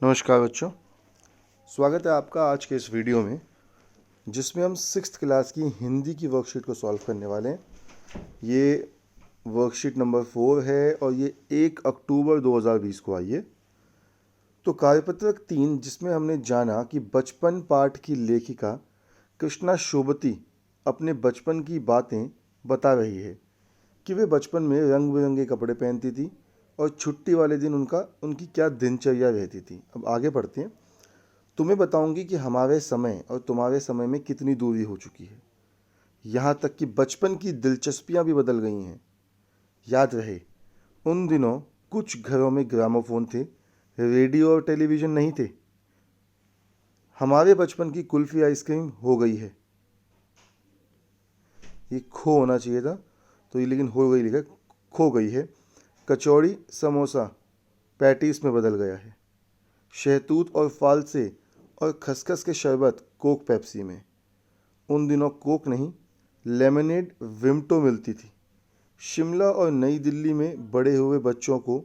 नमस्कार बच्चों, स्वागत है आपका आज के इस वीडियो में जिसमें हम 6th क्लास की हिंदी की वर्कशीट को सॉल्व करने वाले हैं। ये वर्कशीट नंबर 4 है और ये 1 अक्टूबर 2020 को आई है। तो कार्यपत्रक 3 जिसमें हमने जाना कि बचपन पाठ की लेखिका कृष्णा शोभती अपने बचपन की बातें बता रही है कि वे बचपन में रंग बिरंगे कपड़े पहनती थी और छुट्टी वाले दिन उनकी क्या दिनचर्या रहती थी। अब आगे बढ़ते हैं। तुम्हें बताऊंगी कि हमारे समय और तुम्हारे समय में कितनी दूरी हो चुकी है, यहाँ तक कि बचपन की दिलचस्पियाँ भी बदल गई हैं। याद रहे, उन दिनों कुछ घरों में ग्रामोफोन थे, रेडियो और टेलीविज़न नहीं थे। हमारे बचपन की कुल्फ़ी आइसक्रीम हो गई है। ये खो होना चाहिए था, तो ये लेकिन हो गई लिखा, खो गई है। कचौड़ी समोसा पैटीज में बदल गया है। शहतूत और फालसे और खसखस के शरबत कोक पेप्सी में। उन दिनों कोक नहीं, लेमनेड विम्टो मिलती थी। शिमला और नई दिल्ली में बड़े हुए बच्चों को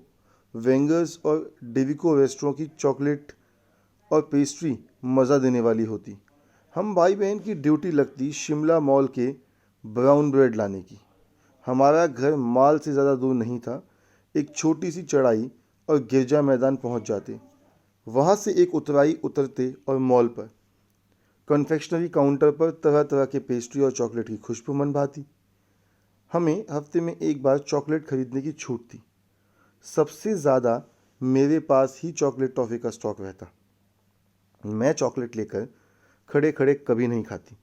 वेंगर्स और डिविको रेस्टोरों की चॉकलेट और पेस्ट्री मज़ा देने वाली होती। हम भाई बहन की ड्यूटी लगती शिमला मॉल के ब्राउन ब्रेड लाने की। हमारा घर माल से ज़्यादा दूर नहीं था। एक छोटी सी चढ़ाई और गिरजा मैदान पहुंच जाते। वहां से एक उतराई उतरते और मॉल पर कन्फेक्शनरी काउंटर पर तरह तरह के पेस्ट्री और चॉकलेट की खुशबू मन भाती। हमें हफ्ते में एक बार चॉकलेट खरीदने की छूट थी। सबसे ज़्यादा मेरे पास ही चॉकलेट टॉफ़ी का स्टॉक रहता। मैं चॉकलेट लेकर खड़े खड़े कभी नहीं खाती।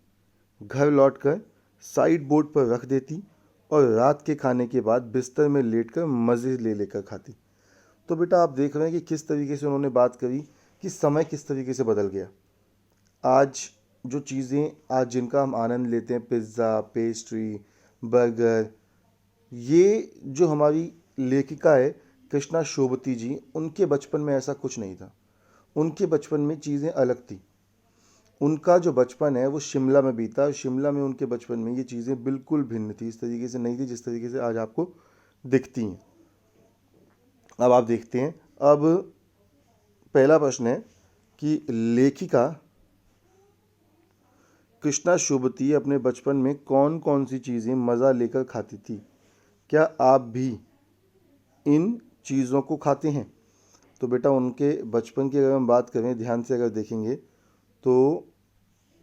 घर लौटकर साइड बोर्ड पर रख देती और रात के खाने के बाद बिस्तर में लेटकर मज़े ले लेकर खाती। तो बेटा आप देख रहे हैं कि किस तरीके से उन्होंने बात करी कि समय किस तरीके से बदल गया। आज जो चीज़ें आज जिनका हम आनंद लेते हैं, पिज़्ज़ा, पेस्ट्री, बर्गर, ये जो हमारी लेखिका है कृष्णा शोभती जी, उनके बचपन में ऐसा कुछ नहीं था। उनके बचपन में चीज़ें अलग थी। उनका जो बचपन है वो शिमला में बीता और शिमला में उनके बचपन में ये चीज़ें बिल्कुल भिन्न थी, इस तरीके से नहीं थी जिस तरीके से आज आपको दिखती हैं। अब आप देखते हैं। अब पहला प्रश्न है कि लेखिका कृष्णा शोभती अपने बचपन में कौन कौन सी चीज़ें मज़ा लेकर खाती थी। क्या आप भी इन चीज़ों को खाते हैं? तो बेटा उनके बचपन की अगर हम बात करें, ध्यान से अगर देखेंगे तो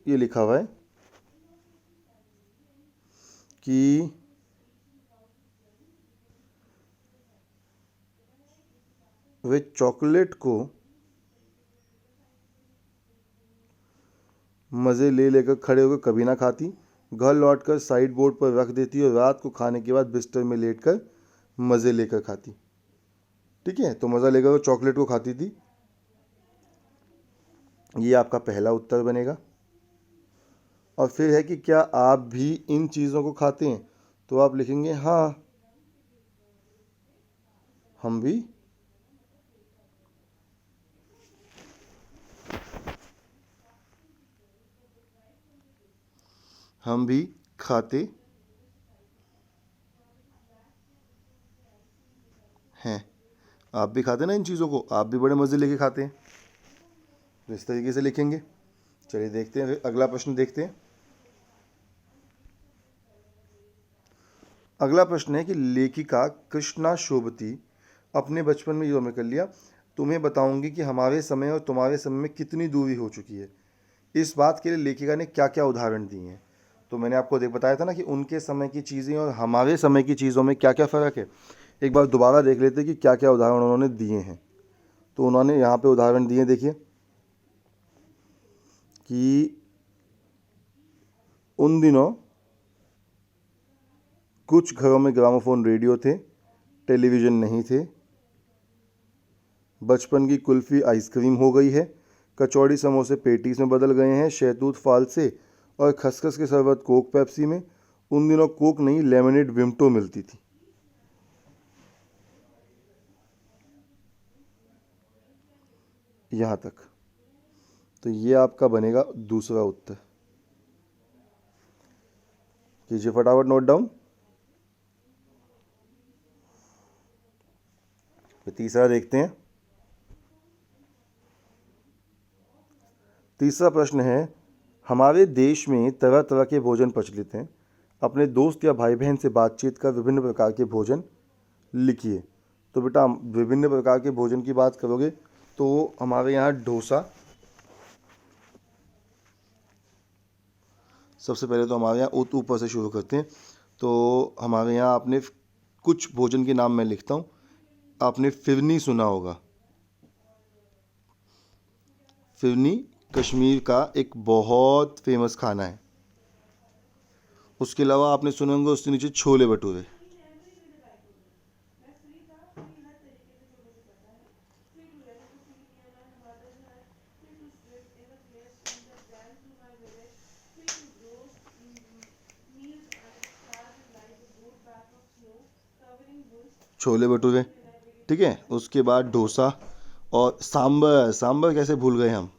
ये लिखा हुआ है कि वे चॉकलेट को मज़े ले लेकर खड़े होकर कभी ना खाती। घर लौटकर साइड बोर्ड पर रख देती और रात को खाने के बाद बिस्तर में लेटकर मज़े लेकर खाती। ठीक है, तो मज़ा लेकर वो चॉकलेट को खाती थी। ये आपका पहला उत्तर बनेगा। और फिर है कि क्या आप भी इन चीज़ों को खाते हैं? तो आप लिखेंगे हाँ, हम भी खाते हैं। आप भी खाते हैं ना इन चीज़ों को, आप भी बड़े मज़े लेके खाते हैं। तो इस तरीके से लिखेंगे। चलिए देखते हैं, फिर अगला प्रश्न देखते हैं। अगला प्रश्न है कि लेखिका कृष्णा शोभती अपने बचपन में, ये हमने कर लिया। तुम्हें बताऊंगी कि हमारे समय और तुम्हारे समय में कितनी दूरी हो चुकी है। इस बात के लिए लेखिका ने क्या क्या उदाहरण दिए हैं। तो मैंने आपको बताया था ना कि उनके समय की चीज़ें और हमारे समय की चीज़ों में क्या क्या फ़र्क है। एक बार दोबारा देख लेते हैं कि क्या क्या उदाहरण उन्होंने दिए हैं। तो उन्होंने यहाँ पे उदाहरण दिए, देखिए कि उन दिनों कुछ घरों में ग्रामोफोन रेडियो थे, टेलीविज़न नहीं थे। बचपन की कुल्फ़ी आइसक्रीम हो गई है। कचौड़ी समोसे पेटीज में बदल गए हैं। शहतूत फालसे और खसखस के शरबत कोक पेप्सी में। उन दिनों कोक नहीं, लेमनेड विम्टो मिलती थी। यहाँ तक। तो ये आपका बनेगा दूसरा उत्तर। कीजिए फटाफट नोट डाउन। फिर तीसरा देखते हैं। तीसरा प्रश्न है, हमारे देश में तरह तरह के भोजन प्रचलित हैं। अपने दोस्त या भाई बहन से बातचीत कर विभिन्न प्रकार के भोजन लिखिए। तो बेटा विभिन्न प्रकार के भोजन की बात करोगे तो हमारे यहाँ डोसा, सबसे पहले तो हमारे यहाँ ऊपर से शुरू करते हैं। तो हमारे यहाँ आपने कुछ भोजन के नाम मैं लिखता हूँ। आपने फिरनी सुना होगा। फिरनी कश्मीर का एक बहुत फेमस खाना है। उसके अलावा आपने सुने होंगे उसके नीचे छोले भटूरे। छोले भटूरे, ठीक है। उसके बाद डोसा और सांबर। सांबर कैसे भूल गए हम।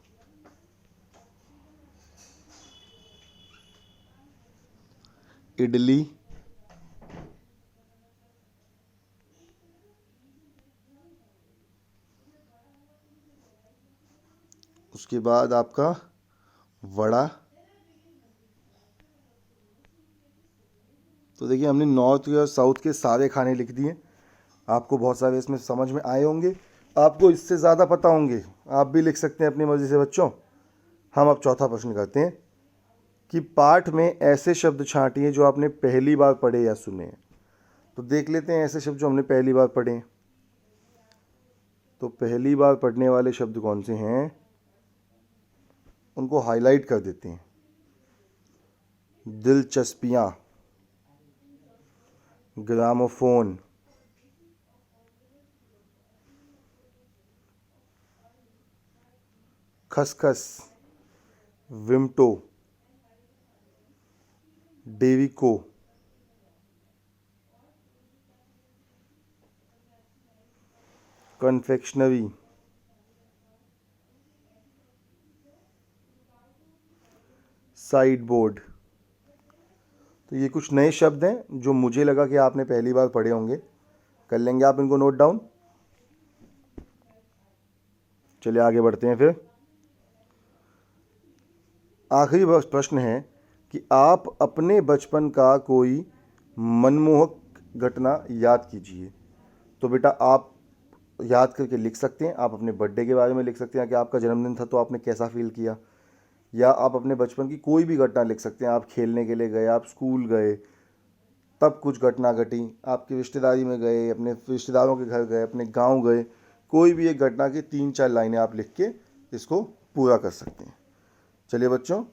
इडली, उसके बाद आपका वड़ा। तो देखिए हमने नॉर्थ और साउथ के सारे खाने लिख दिए। आपको बहुत सारे इसमें समझ में आए होंगे। आपको इससे ज़्यादा पता होंगे, आप भी लिख सकते हैं अपनी मर्ज़ी से बच्चों। हम अब चौथा प्रश्न करते हैं कि पाठ में ऐसे शब्द छांटिए जो आपने पहली बार पढ़े या सुने हैं। तो देख लेते हैं ऐसे शब्द जो हमने पहली बार पढ़े हैं। तो पहली बार पढ़ने वाले शब्द कौन से हैं, उनको हाईलाइट कर देते हैं। दिलचस्पियाँ, ग्रामोफोन, खसखस, विमटो, डेविको, कन्फेक्शनरी, साइड बोर्ड। तो ये कुछ नए शब्द हैं जो मुझे लगा कि आपने पहली बार पढ़े होंगे। कर लेंगे आप इनको नोट डाउन। चलिए आगे बढ़ते हैं फिर। आखिरी प्रश्न है कि आप अपने बचपन का कोई मनमोहक घटना याद कीजिए। तो बेटा आप याद करके लिख सकते हैं। आप अपने बर्थडे के बारे में लिख सकते हैं कि आपका जन्मदिन था तो आपने कैसा फील किया, या आप अपने बचपन की कोई भी घटना लिख सकते हैं। आप खेलने के लिए गए, आप स्कूल गए, तब कुछ घटना घटी, आपकी रिश्तेदारी में गए, अपने रिश्तेदारों के घर गए, अपने गांव गए, कोई भी एक घटना की 3-4 लाइनें आप लिख के इसको पूरा कर सकते हैं। चलिए बच्चों,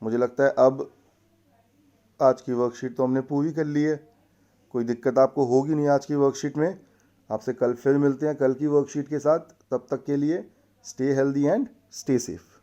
मुझे लगता है अब आज की वर्कशीट तो हमने पूरी कर ली है। कोई दिक्कत आपको होगी नहीं आज की वर्कशीट में। आपसे कल फिर मिलते हैं कल की वर्कशीट के साथ। तब तक के लिए stay healthy and stay safe.